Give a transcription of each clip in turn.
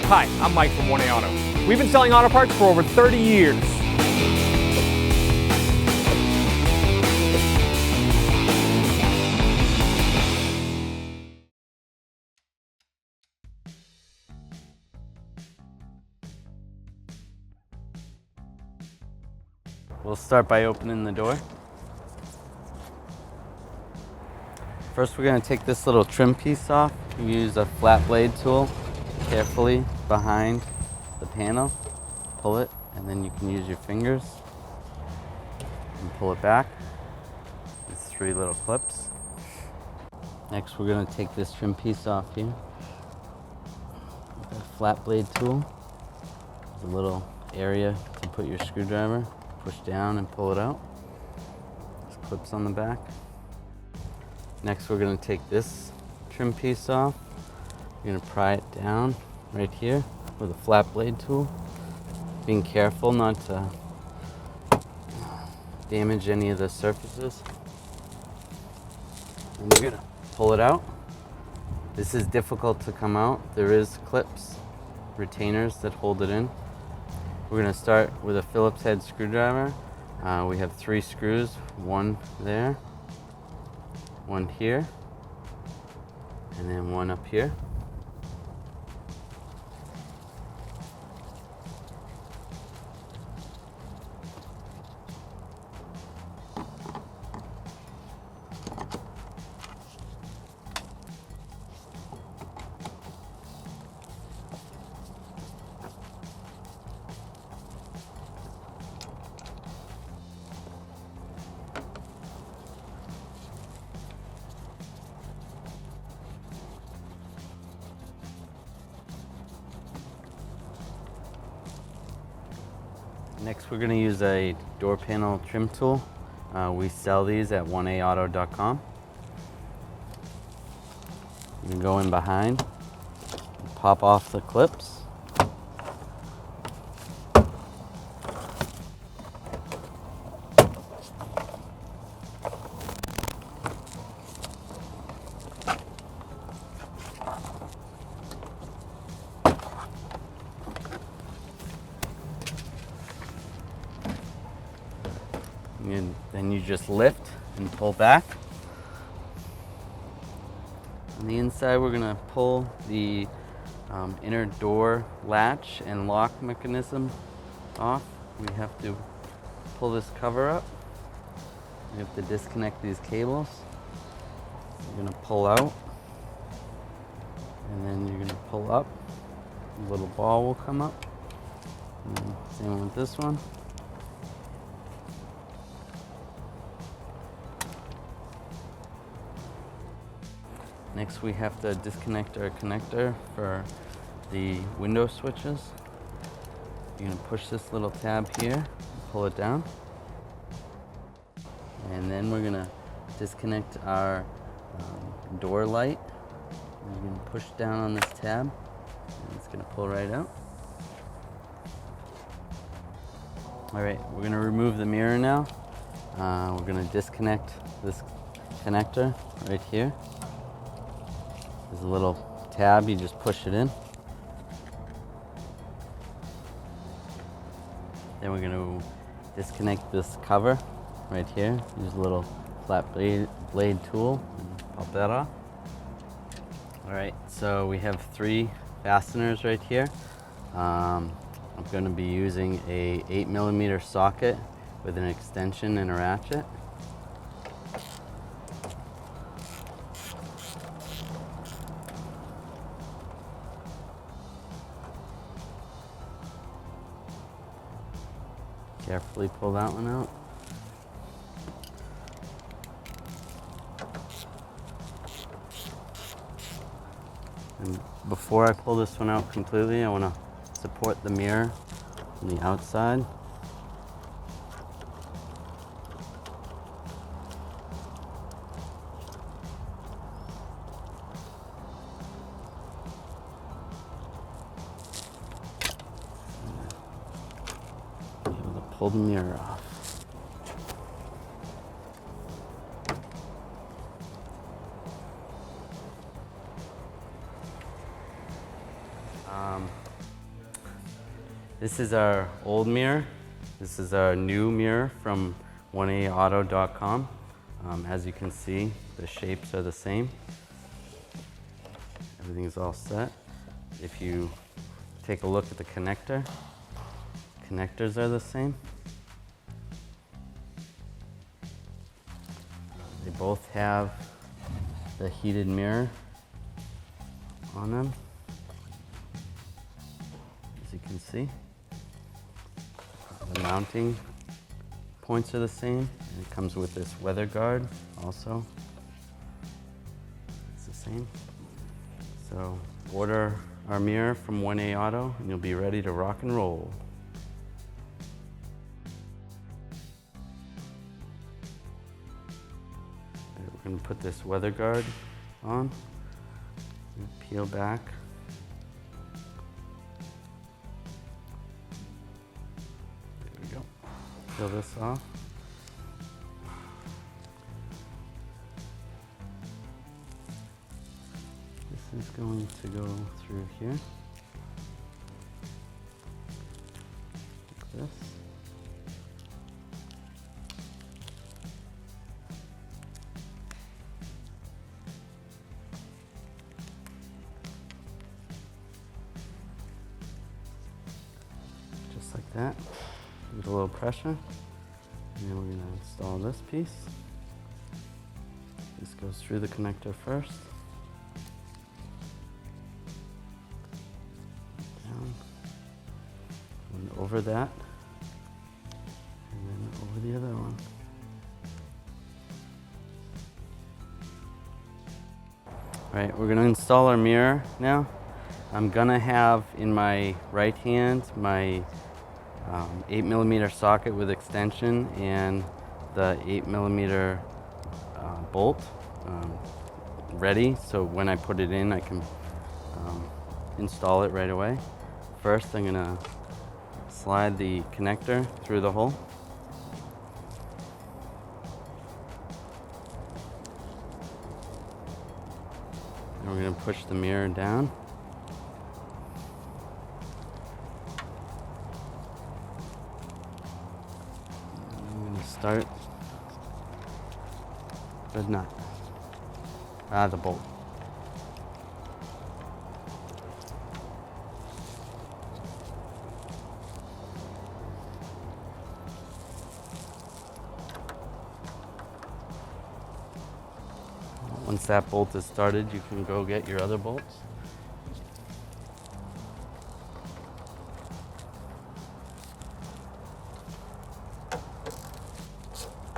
Hi, I'm Mike from 1A Auto. We've been selling auto parts for over 30 years. We'll start by opening the door. First, we're going to take this little trim piece off. You use a flat blade tool carefully behind the panel. Pull it, and then you can use your fingers and pull it back. These 3 little clips. Next, we're going to take this trim piece off here. With a flat blade tool. There's a little area to put your screwdriver. Push down and pull it out. There's clips on the back. Next, we're going to take this trim piece off. We're going to pry it down right here with a flat blade tool. Being careful not to damage any of the surfaces. And we're going to pull it out. This is difficult to come out. There is clips, retainers that hold it in. We're going to start with a Phillips head screwdriver. We have 3 screws, 1 there, 1 here, and then 1 up here. Next, we're going to use a door panel trim tool. We sell these at 1aauto.com. You can go in behind, pop off the clips. And then you just lift and pull back. On the inside, we're going to pull the inner door latch and lock mechanism off. We have to pull this cover up. We have to disconnect these cables. You're going to pull out, and then you're going to pull up. A little ball will come up. And same with this one. Next, we have to disconnect our connector for the window switches. You're going to push this little tab here, pull it down. And then we're going to disconnect our door light. You're going to push down on this tab, and it's going to pull right out. All right, we're going to remove the mirror now. We're going to disconnect this connector right here. There's a little tab, you just push it in. Then we're going to disconnect this cover right here. Use a little flat blade tool and pop that off. All right, so we have 3 fasteners right here. I'm going to be using a 8mm socket with an extension and a ratchet. Carefully pull that one out. And before I pull this one out completely, I want to support the mirror on the outside. Pull the mirror off. This is our old mirror. This is our new mirror from 1aauto.com. As you can see, the shapes are the same. Everything's all set. If you take a look at the connectors are the same. They both have the heated mirror on them, as you can see. The mounting points are the same, and it comes with this weather guard also. It's the same. So order our mirror from 1A Auto and you'll be ready to rock and roll. We're going to put this weather guard on, peel back. There we go. Peel this off. This is going to go through here, like this. Just like that, with a little pressure. And then we're going to install this piece. This goes through the connector first. Down. And over that. And then over the other one. All right, we're going to install our mirror now. I'm going to have in my right hand my 8mm socket with extension and the 8mm bolt ready, so when I put it in I can install it right away. First I'm going to slide the connector through the hole. And we're going to push the mirror down. Start. Good nut. The bolt. Once that bolt is started, you can go get your other bolts.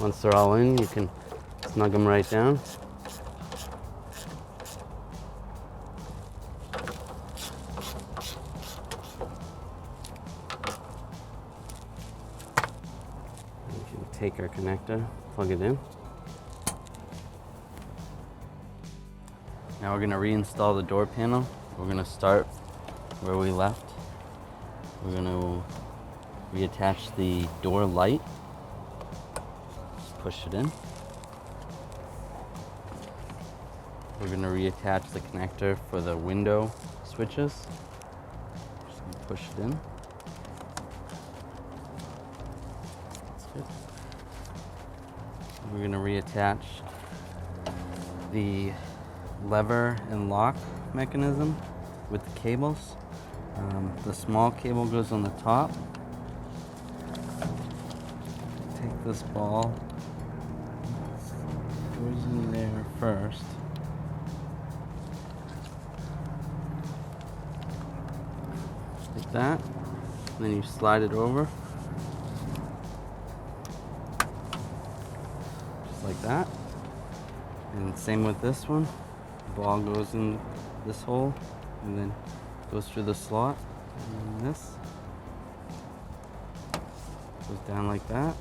Once they're all in, you can snug them right down. You can take our connector, plug it in. Now we're going to reinstall the door panel. We're going to start where we left. We're going to reattach the door light. Push it in. We're going to reattach the connector for the window switches. Just going to push it in. That's good. We're going to reattach the lever and lock mechanism with the cables. The small cable goes on the top. Take this ball. Goes in there first. Like that. And then you slide it over. Just like that. And same with this one. The ball goes in this hole and then goes through the slot. And this goes down like that.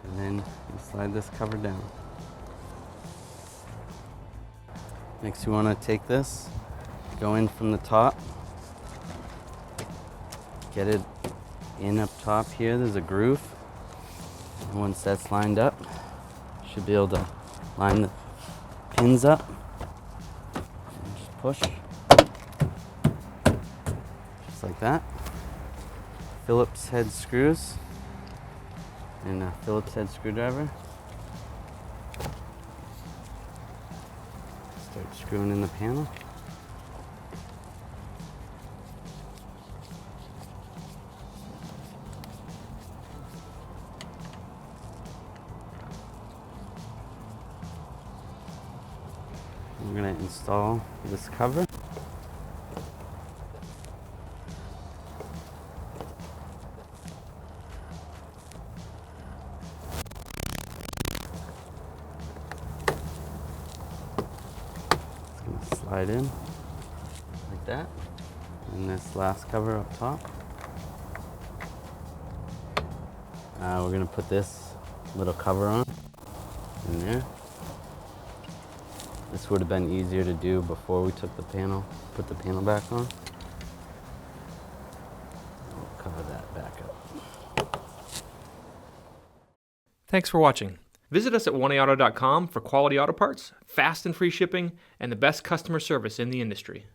And then you slide this cover down. Next you want to take this, go in from the top, get it in up top here, there's a groove. And once that's lined up, you should be able to line the pins up. And just push, just like that. Phillips head screws and a Phillips head screwdriver. Start screwing in the panel. We're going to install this cover. It's going to slide in like that. And this last cover up top. We're going to put this little cover on in there. This would have been easier to do before we took the panel, put the panel back on. We'll cover that back up. Thanks for watching. Visit us at 1AAuto.com for quality auto parts, fast and free shipping, and the best customer service in the industry.